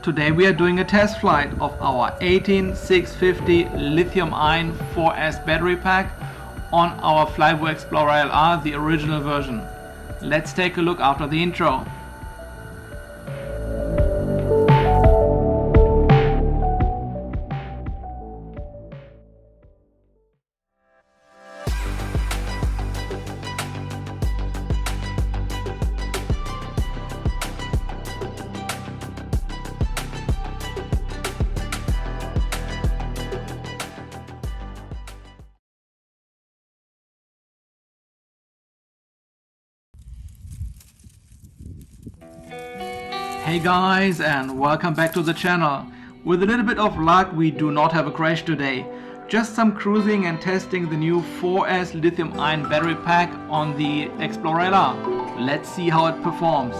Today we are doing a test flight of our 18650 lithium-ion 4S battery pack on our Flywoo Explorer LR, the original version. Let's take a look after the intro. Hey guys, and welcome back to the channel. With a little bit of luck we do not have a crash today. Just some cruising and testing the new 4S lithium-ion battery pack on the Explorer LR. Let's see how it performs.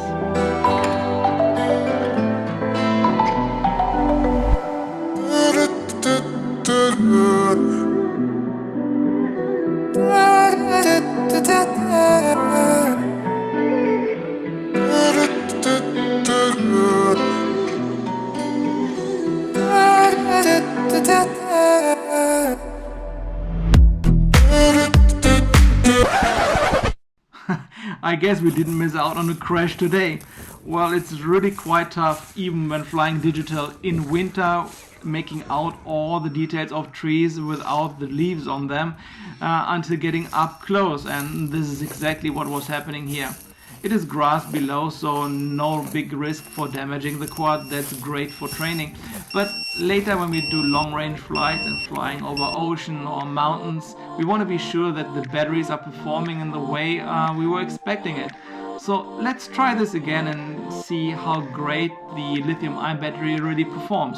I guess we didn't miss out on a crash today. Well, it's really quite tough even when flying digital in winter, making out all the details of trees without the leaves on them until getting up close, and this is exactly what was happening here. It is grass below, so no big risk for damaging the quad. That's great for training. But later when we do long-range flights and flying over ocean or mountains, we want to be sure that the batteries are performing in the way we were expecting it. So let's try this again and see how great the lithium-ion battery really performs.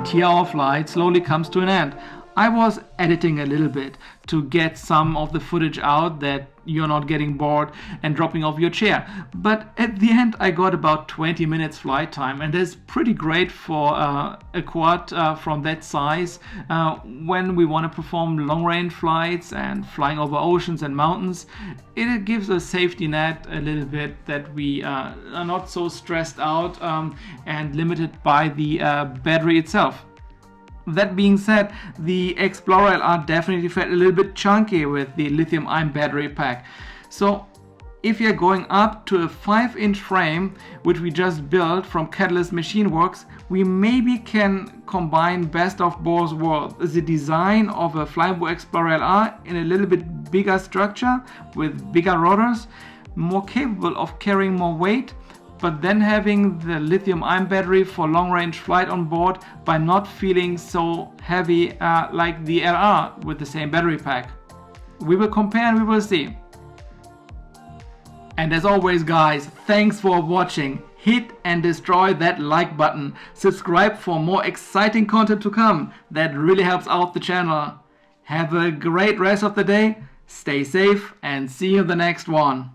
Here our flight slowly comes to an end. I was editing a little bit to get some of the footage out that you're not getting bored and dropping off your chair. But at the end I got about 20 minutes flight time, and that's pretty great for a quad from that size when we want to perform long-range flights and flying over oceans and mountains. It gives a safety net a little bit that we are not so stressed out and limited by the battery itself. That being said, the Explorer LR definitely felt a little bit chunky with the lithium-ion battery pack. So if you're going up to a 5-inch frame, which we just built from Catalyst Machine Works, we maybe can combine best of both worlds. The design of a Flywoo Explorer LR in a little bit bigger structure with bigger rotors, more capable of carrying more weight, but then having the lithium-ion battery for long-range flight on board by not feeling so heavy like the LR with the same battery pack. We will compare and we will see. And as always guys, thanks for watching. Hit and destroy that like button. Subscribe for more exciting content to come. That really helps out the channel. Have a great rest of the day. Stay safe and see you in the next one.